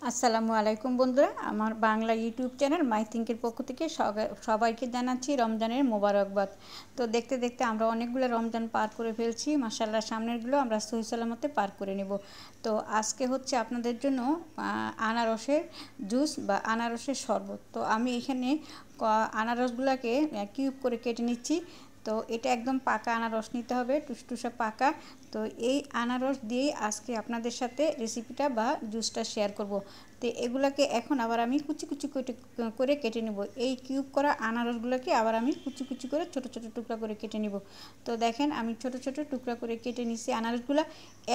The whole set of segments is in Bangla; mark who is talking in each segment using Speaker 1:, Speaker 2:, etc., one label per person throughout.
Speaker 1: আসসালামু আলাইকুম বন্ধুরা, আমার বাংলা ইউটিউব চ্যানেল মাই থিঙ্কের পক্ষ থেকে সবাইকে জানাচ্ছি রমজানের মোবারকবাদ। তো দেখতে দেখতে আমরা অনেকগুলো রমজান পার করে ফেলছি, মাশাআল্লাহ। সামনেরগুলো আমরা সহি সালামতে পার করে নেব। তো আজকে হচ্ছে আপনাদের জন্য আনারসের জুস বা আনারসের শরবত। তো আমি এখানে আনারসগুলোকে কিউব করে কেটে নিচ্ছি। তো এটা একদম পাকা আনারস নিতে হবে, টুসটুসা পাকা। তো এই আনারস দিয়েই আজকে আপনাদের সাথে রেসিপিটা বা জুসটা শেয়ার করব। তো এগুলাকে এখন আবার আমি কুচি কুচি করে কেটে নেব। এই কিউব করা আনারসগুলোকে আবার আমি কুচি কুচি করে ছোট ছোট টুকরা করে কেটে নেব। তো দেখেন আমি ছোট ছোট টুকরা করে কেটে নিচ্ছি আনারসগুলো।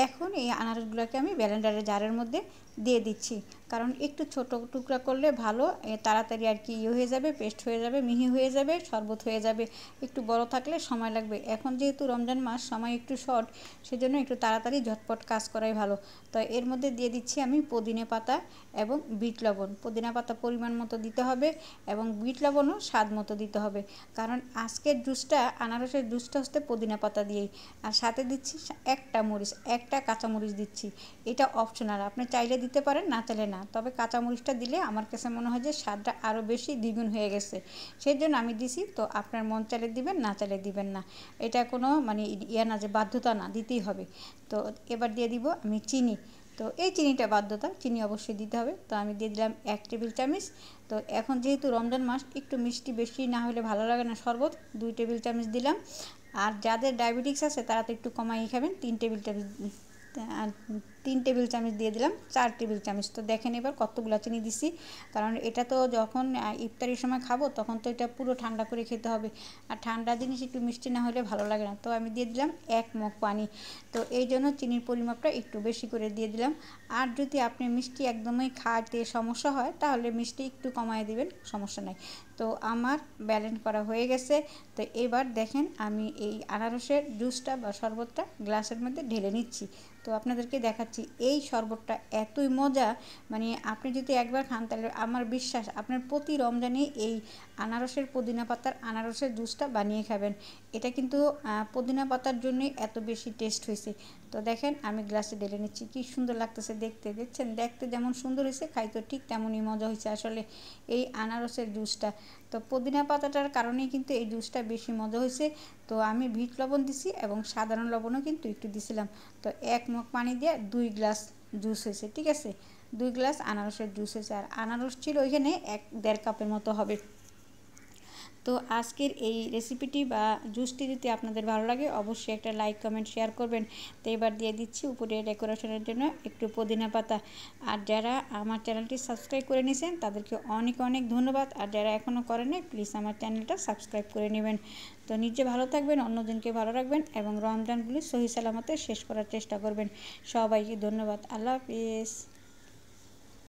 Speaker 1: এখন এই আনারসগুলোকে আমি ব্লেন্ডারের জারের মধ্যে দিয়ে দিচ্ছি, কারণ একটু ছোট টুকরা করলে ভালো, তাড়াতাড়ি আর কি হয়ে যাবে, পেস্ট হয়ে যাবে, মিহি হয়ে যাবে, শরবত হয়ে যাবে। একটু বড় থাকলে সময় লাগবে। এখন যেহেতু রমজান মাস, সময় একটু শর্ট, সেজন্য একটু তাড়াতাড়ি ঝটপট কাজ করাই ভালো। তো এর মধ্যে দিয়ে দিচ্ছি আমি পুদিনা পাতা এবং বিট লবণ। পুদিনা পাতা পরিমাণ মতো দিতে হবে এবং বিট লবণও স্বাদ মতো দিতে হবে, কারণ আজকের জুসটা, আনারসের জুসটা হচ্ছে পুদিনা পাতা দিয়েই। আর সাথে দিচ্ছি একটা কাঁচামরিচ দিচ্ছি। এটা অপশনাল, আপনি চাইলে দিতে পারেন, না চাইলে না। তবে কাঁচামরিচটা দিলে আমার কাছে মনে হয় যে স্বাদটা আরও বেশি দ্বিগুণ হয়ে গেছে, সেই জন্য আমি দিছি। তো আপনার মন চাইলে দিবেন, না চাইলে দিবেন না। এটা কোনো মানে না যে বাধ্যতা না, দিতেই হবে। তো এবার দিয়ে দিব আমি চিনি। তো এই চিনিটা বাধ্যতা, চিনি অবশ্যই দিতে হবে। তো আমি দিয়ে দিলাম 1 টেবিল চামচ। তো এখন যেহেতু রমজান মাস, একটু মিষ্টি বেশি না হলে ভালো লাগে না শরবত, 2 টেবিল চামচ দিলাম। আর যাদের ডায়াবেটিস আছে তারা তো একটু কমাই খাবেন, 3 টেবিল চামচ। 3 টেবিল চামচ দিয়ে দিলাম 4 টেবিল চামচ। তো দেখেন এবার কতগুলো চিনি দিছি, কারণ এটা তো যখন ইফতারির সময় খাবো তখন তো এটা পুরো ঠান্ডা করে খেতে হবে, আর ঠান্ডা জিনিস একটু মিষ্টি না হলে ভালো লাগে না। তো আমি দিয়ে দিলাম 1 মগ পানি। তো এই জন্য চিনির পরিমাপটা একটু বেশি করে দিয়ে দিলাম। আর যদি আপনি মিষ্টি একদমই খাইতে সমস্যা হয় তাহলে মিষ্টি একটু কমায় দিবেন, সমস্যা নাই। তো আমার ব্যালেন্স করা হয়ে গেছে। তো এবার দেখেন আমি এই আনারসের জুসটা বা শরবতটা গ্লাসের মধ্যে ঢেলে নিচ্ছি। তো আপনাদেরকে দেখাচ্ছি এই শরবতটা এতই মজা, মানে আপনি যদি একবার খান তাহলে আমার বিশ্বাস আপনার প্রতি রমজানে এই আনারসের পুদিনা পাতার আনারসের জুসটা বানিয়ে খাবেন। এটা কিন্তু পুদিনা পাতার জন্যই এত বেশি টেস্ট হয়েছে। তো দেখেন আমি গ্লাসে ঢেলে নিচ্ছি, কি সুন্দর লাগতেছে দেখতে। দেখছেন, দেখতে যেমন সুন্দর হয়েছে, খাইতে ঠিক তেমনই মজা হয়েছে আসলে এই আনারসের জুসটা। তো পুদিনা পাতাটার কারণেই কিন্তু এই জুসটা বেশি মজা হয়েছে। তো আমি বিট লবণ দিছি এবং সাধারণ লবণও কিন্তু একটু দিছিলাম। তো 1 মগ পানি দিয়ে 2 গ্লাস জুস হয়েছে, ঠিক আছে। 2 গ্লাস আনারসের জুস হয়েছে, আর আনারস ছিল ওইখানে 1-1.5 কাপের মতো হবে। তো আজকের এই রেসিপিটি বা জুসটি যদি আপনাদের ভালো লাগে অবশ্যই একটা লাইক, কমেন্ট, শেয়ার করবেন। তো এবার দিয়ে দিচ্ছি উপরে ডেকোরেশনের জন্য একটু পুদিনা পাতা। আর যারা আমার চ্যানেলটি সাবস্ক্রাইব করে নিয়েছেন তাদেরকে অনেক অনেক ধন্যবাদ। আর যারা এখনও করেন নাই প্লিজ আমার চ্যানেলটা সাবস্ক্রাইব করে নেবেন। তো নিজে ভালো থাকবেন, অন্যজনকে ভালো রাখবেন এবং রমজানগুলি সহি সালামতে শেষ করার চেষ্টা করবেন। সবাইকে ধন্যবাদ। আল্লাহ হাফিজ।